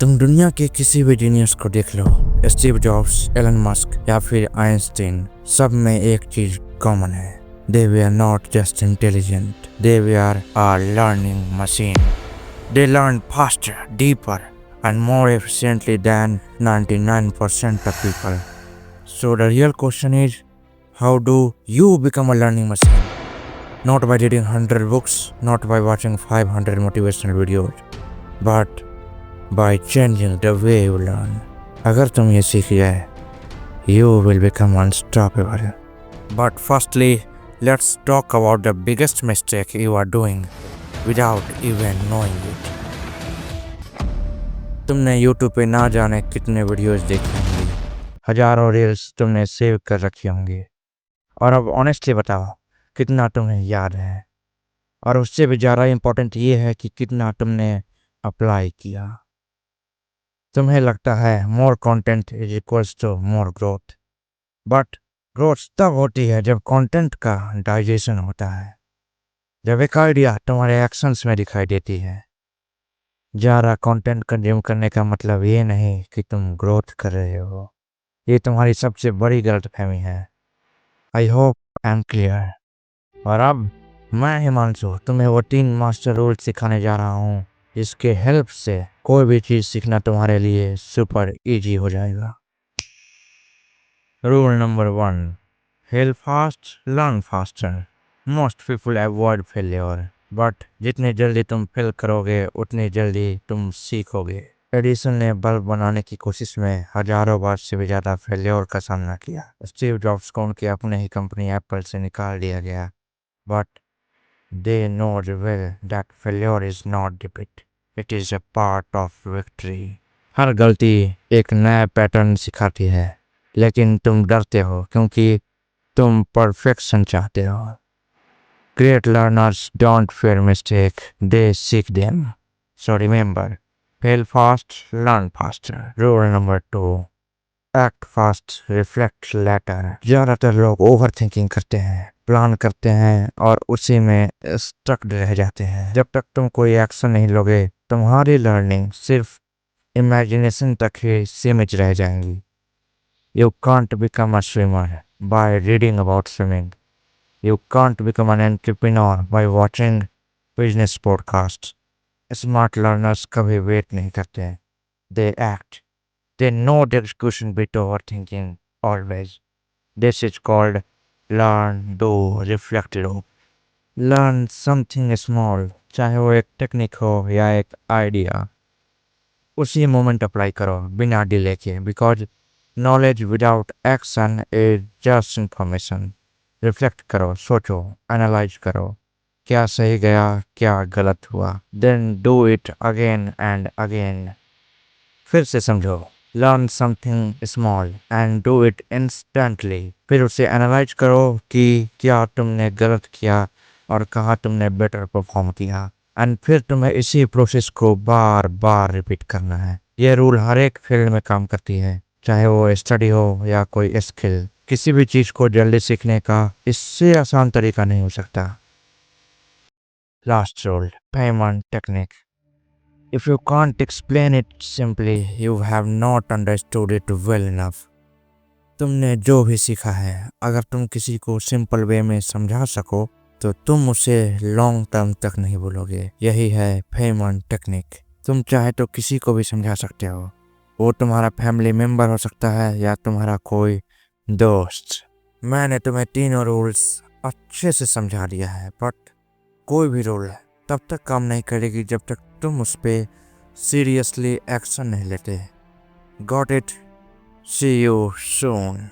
तुम दुनिया के किसी भी जीनियस को देख लो, स्टीव जॉब्स, एलन मस्क या फिर आइंस्टीन, सब में एक चीज कॉमन है। दे वे are not just intelligent, they वे are learning machine. They learn faster, deeper and more efficiently than 99% of people. So the real question is, how do you become a learning machine? Not by reading 100 books, not by watching 500 motivational videos, but by changing the way you learn. अगर तुम ये सीख जाए, you will become unstoppable. But firstly, let's talk about the biggest mistake you are doing without even knowing it. तुमने YouTube पे ना जाने कितने वीडियोस देखे होंगे, हजारों रील्स तुमने सेव कर रखी होंगी, और अब ऑनेस्टली बताओ कितना तुम्हें याद है। और उससे भी ज़्यादा इम्पोर्टेंट ये है कि कितना तुमने अप्लाई किया। तुम्हें लगता है more content is equals to more growth, but growth तब होती है जब कंटेंट का डाइजेशन होता है, जब एक आइडिया तुम्हारे एक्शंस में दिखाई देती है। ज़्यादा कंटेंट कंज्यूम करने का मतलब ये नहीं कि तुम ग्रोथ कर रहे हो, ये तुम्हारी सबसे बड़ी गलतफहमी है। I hope I am clear. और अब मैं हिमांशु तुम्हें वो 3 मास्टर रूल सिखाने जा रहा हूँ जिसके हेल्प से कोई भी चीज़ सीखना तुम्हारे लिए सुपर इजी हो जाएगा। Rule number 1, fail fast, learn faster. Most people avoid failure, but जितने जल्दी तुम फेल करोगे उतनी जल्दी तुम सीखोगे। एडिसन ने बल्ब बनाने की कोशिश में हजारों बार से भी ज़्यादा फेलियर का सामना किया। स्टीव जॉब्स को उनकी अपने ही कंपनी एप्पल से निकाल दिया गया, but they knowed well that failure is not defeat, it is a part of victory. हर गलती एक नया पैटर्न सिखाती है, लेकिन तुम डरते हो क्योंकि तुम परफेक्शन चाहते हो। Great learners don't fear mistake, they seek them. So remember, fail fast, learn faster. Rule number 2, act fast, reflect later. ज़्यादातर लोग ओवर थिंकिंग करते हैं, प्लान करते हैं और उसी में स्टक रह जाते हैं। जब तक तुम कोई एक्शन नहीं लोगे, तुम्हारी लर्निंग सिर्फ इमेजिनेशन तक ही सीमित रह जाएंगी। You can't become a swimmer by reading about swimming. You can't become an entrepreneur by watching business podcasts. Smart learners कभी वेट नहीं करते, they act. They know the execution bit overthinking always. This is called learn, do, reflect loop. Learn something small, चाहे वो एक technique हो या एक idea, उसी मोमेंट अप्लाई करो बिना डिले के, because knowledge without action is just information. Reflect करो, सोचो, एनालाइज करो, क्या सही गया, क्या गलत हुआ, then do it again and again. फिर से समझो, learn something small and do it instantly. फिर उसे एनालाइज करो कि क्या तुमने गलत किया और कहाँ तुमने बेटर परफॉर्म किया, एंड फिर तुम्हें इसी प्रोसेस को बार बार रिपीट करना है। ये रूल हर एक फील्ड में काम करती है, चाहे वो स्टडी हो या कोई स्किल। किसी भी चीज़ को जल्दी सीखने का इससे आसान तरीका नहीं हो सकता। Last rule, payment technique. If you can't explain it simply, you have not understood it well enough. तुमने जो भी सीखा है, अगर तुम किसी को सिंपल वे में समझा सको तो तुम उसे लॉन्ग टर्म तक नहीं भूलोगे। यही है पेमैंट टेक्निक। तुम चाहे तो किसी को भी समझा सकते हो, वो तुम्हारा फैमिली मेम्बर हो सकता है या तुम्हारा कोई दोस्त। मैंने तुम्हें तीनों रूल्स अच्छे से समझा दिया है, बट कोई भी रूल तब तक काम नहीं करेगी जब तक तुम उस पर सीरियसली एक्शन नहीं लेते। Got it? See you soon.